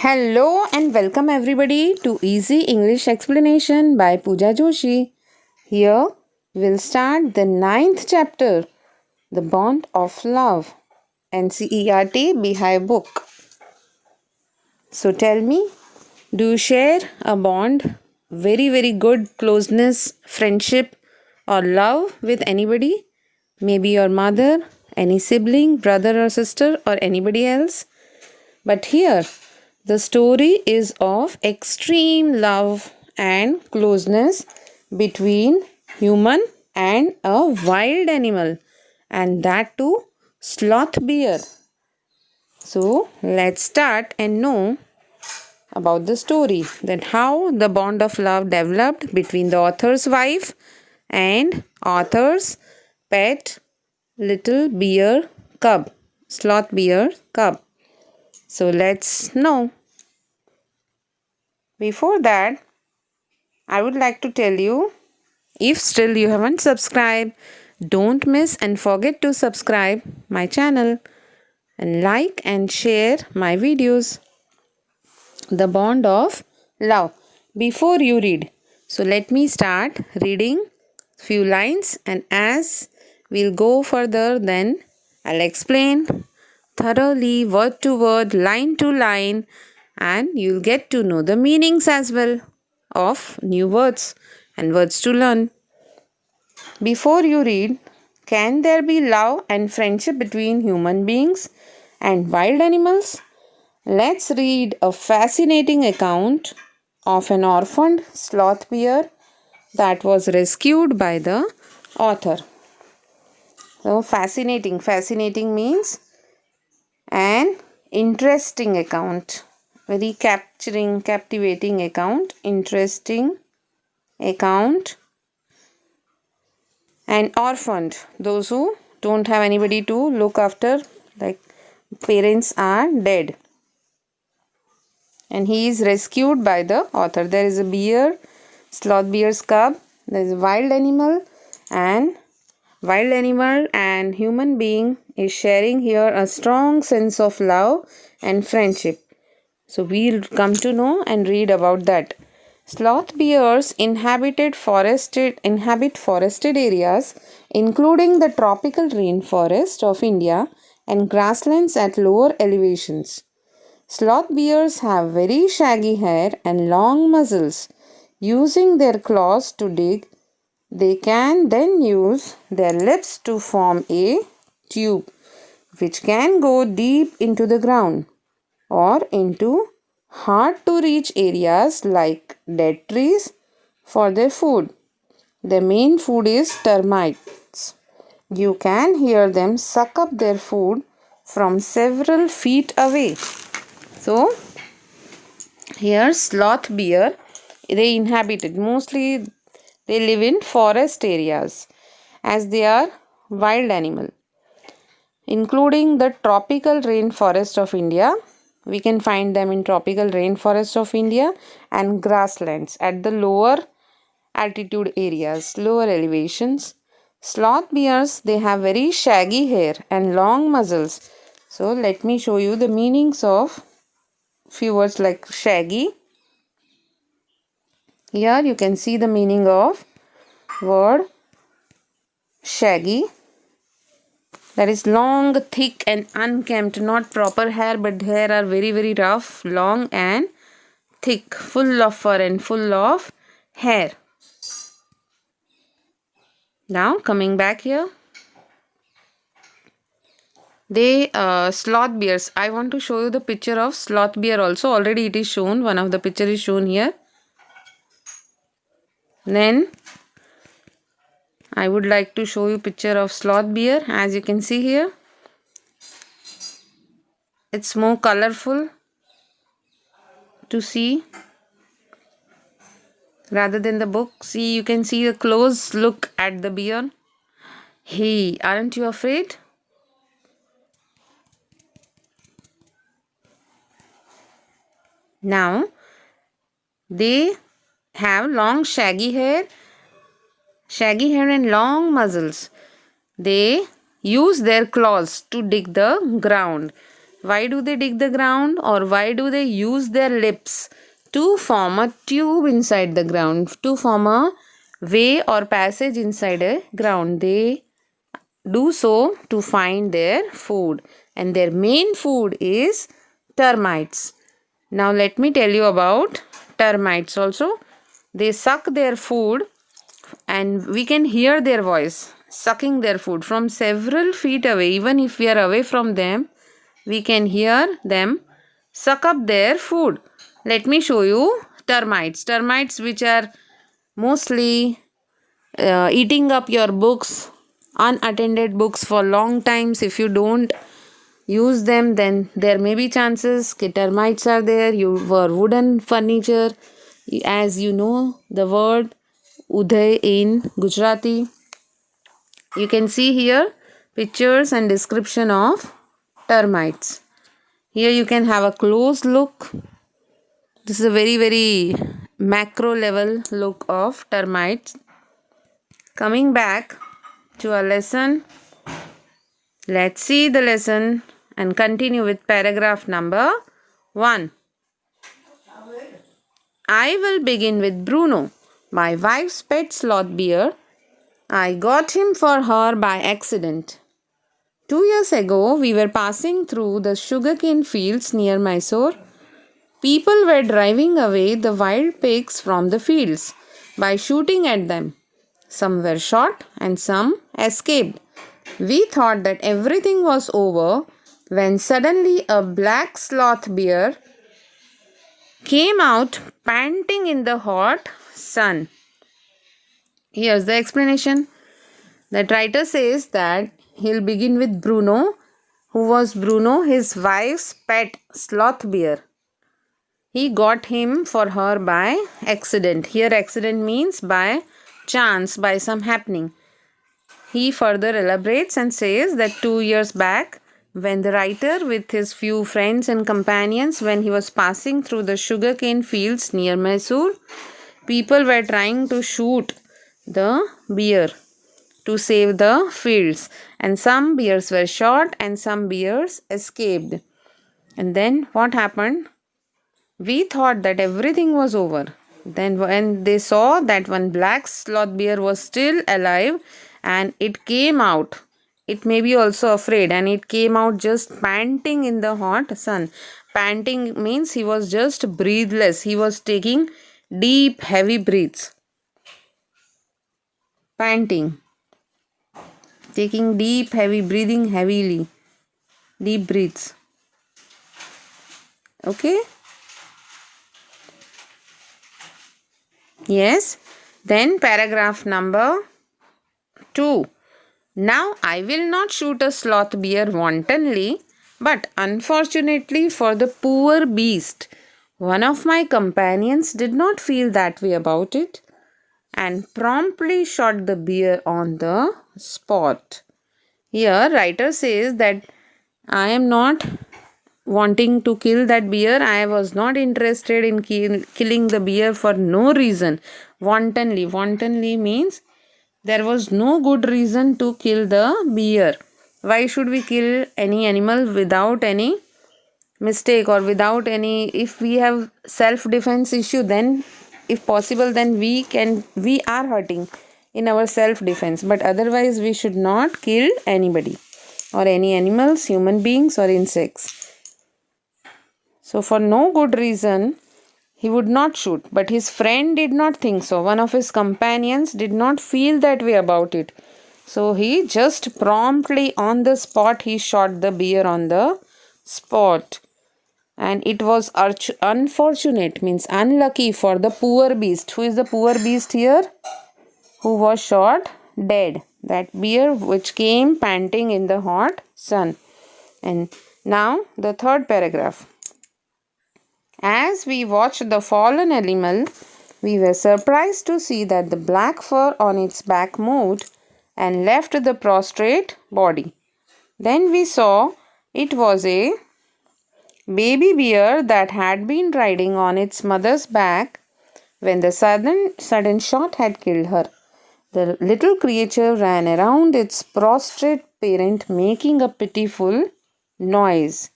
Hello and welcome everybody to Easy English Explanation by Pooja Joshi. Here we'll start the 9th chapter, The Bond of Love, NCERT Beehive book. So tell me, do you share a bond, very good closeness, friendship or love with anybody? Maybe your mother, any sibling, brother or sister or anybody else? But here, the story is of extreme love and closeness between human and a wild animal, and that too sloth bear. So let's start and know about the story, that how the bond of love developed between the author's wife and author's pet little bear cub, sloth bear cub. So let's know. Before that, I would like to tell you, if still you haven't subscribed, don't miss and forget to subscribe my channel and like and share my videos. The bond of love. Before you read, so let me start reading few lines, and as we'll go further, then I'll explain thoroughly, word to word, line to line, and you'll get to know the meanings as well of new words and words to learn. Before you read, can there be love and friendship between human beings and wild animals? Let's read a fascinating account of an orphaned sloth bear that was rescued by the author. So fascinating means an interesting account, very captivating account, interesting account. And orphaned, those who don't have anybody to look after, like parents are dead, and he is rescued by the author. There is a bear, sloth bear's cub, there is a wild animal and human being is sharing here a strong sense of love and friendship. So we'll come to know and read about that. Sloth bears inhabit forested areas, including the tropical rainforest of India and grasslands at lower elevations. Sloth bears have very shaggy hair and long muzzles. Using their claws to dig, they can then use their lips to form a tube, which can go deep into the ground or into hard to reach areas like dead trees for their food. Their main food is termites. You can hear them suck up their food from several feet away. So, here sloth bear, they inhabited, mostly they live in forest areas as they are wild animal, including the tropical rainforest of India. We can find them in tropical rainforest of India and grasslands at the lower altitude areas, lower elevations. Sloth bears, they have very shaggy hair and long muzzles. So let me show you the meanings of few words like shaggy. Here you can see the meaning of word shaggy. That is long, thick and unkempt, not proper hair, but hair are very rough, long and thick, full of fur and full of hair. Now coming back here, they sloth bears. I want to show you the picture of sloth bear also. Already it is shown. One of the picture is shown here. Then I would like to show you picture of sloth bear. As you can see here, it's more colorful to see rather than the book. See, you can see a close look at the bear. Hey, aren't you afraid? Now, they have long shaggy hair and long muzzles. They use their claws to dig the ground. Why do they dig the ground, or why do they use their lips to form a tube inside the ground, to form a way or passage inside a ground? They do so to find their food, and their main food is termites. Now let me tell you about termites also. They suck their food, and we can hear their voice sucking their food from several feet away. Even if we are away from them, we can hear them suck up their food. Let me show you termites. Termites which are mostly eating up your books, unattended books for long times. If you don't use them, then there may be chances termites are there. Your wooden furniture, as you know the word Uday in Gujarati. You can see here pictures and description of termites. Here you can have a close look. This is a very macro level look of termites. Coming back to our lesson, let's see the lesson and continue with paragraph number 1. I will begin with Bruno, my wife's pet sloth bear. I got him for her by accident. 2 years ago, we were passing through the sugarcane fields near Mysore. People were driving away the wild pigs from the fields by shooting at them. Some were shot and some escaped. We thought that everything was over when suddenly a black sloth bear came out panting in the hot sun. Here's the explanation. The writer says that he'll begin with Bruno. Who was Bruno? His wife's pet sloth bear. He got him for her by accident. Here accident means by chance, by some happening. He further elaborates and says that 2 years back, when the writer with his few friends and companions, when he was passing through the sugarcane fields near Mysore, people were trying to shoot the bear to save the fields, and some bears were shot and some bears escaped. And then what happened? We thought that everything was over. Then when they saw that one black sloth bear was still alive and it came out, it may be also afraid, and it came out just panting in the hot sun. Panting means he was just breathless. He was taking deep heavy breaths. Panting. Taking deep heavy, breathing heavily. Deep breaths. Okay? Yes. Then paragraph number 2. Now I will not shoot a sloth bear wantonly, but unfortunately for the poor beast, one of my companions did not feel that way about it and promptly shot the bear on the spot. Here writer says that I am not wanting to kill that bear. I was not interested in killing the bear for no reason. Wantonly. Wantonly means there was no good reason to kill the bear. Why should we kill any animal without any mistake or without any? If we have self-defense issue, then if possible, then we are hurting in our self-defense. But otherwise, we should not kill anybody or any animals, human beings or insects. So for no good reason, he would not shoot. But his friend did not think so. One of his companions did not feel that way about it. So he just promptly on the spot, he shot the bear on the spot. And it was unfortunate, means unlucky for the poor beast. Who is the poor beast here? Who was shot dead. That bear which came panting in the hot sun. And now the third paragraph. As we watched the fallen animal, we were surprised to see that the black fur on its back moved and left the prostrate body. Then we saw it was a baby bear that had been riding on its mother's back when the sudden shot had killed her. The little creature ran around its prostrate parent, making a pitiful noise.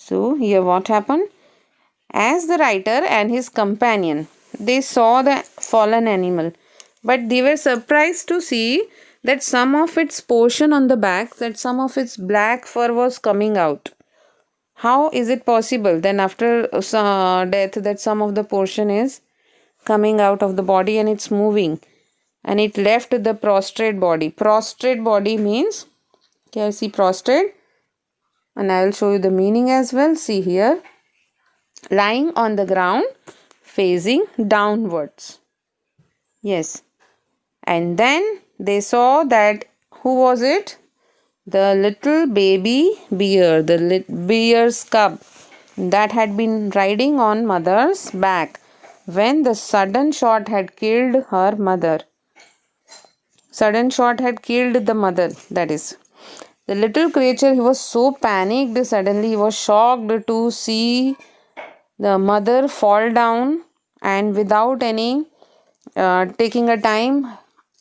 So here what happened? As the writer and his companion, they saw the fallen animal, but they were surprised to see that some of its portion on the back, that some of its black fur was coming out. How is it possible then after death that some of the portion is coming out of the body and it's moving, and it left the prostrate body? Prostrate body means, can you see prostrate? And I will show you the meaning as well. See here, lying on the ground facing downwards. Yes. And then they saw that, who was it? The little baby bear, the bear's cub that had been riding on mother's back when the sudden shot had killed her mother. Sudden shot had killed the mother, that is. The little creature, he was so panicked, suddenly he was shocked to see the mother fall down, and without any taking a time,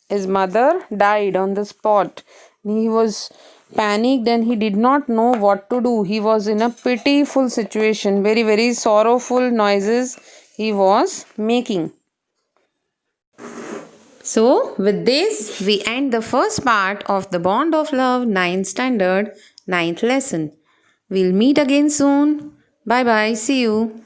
his mother died on the spot. He was panicked and he did not know what to do. He was in a pitiful situation, very, very sorrowful noises he was making. So, with this, we end the first part of the Bond of Love 9th Standard, 9th lesson. We'll meet again soon. Bye bye. See you.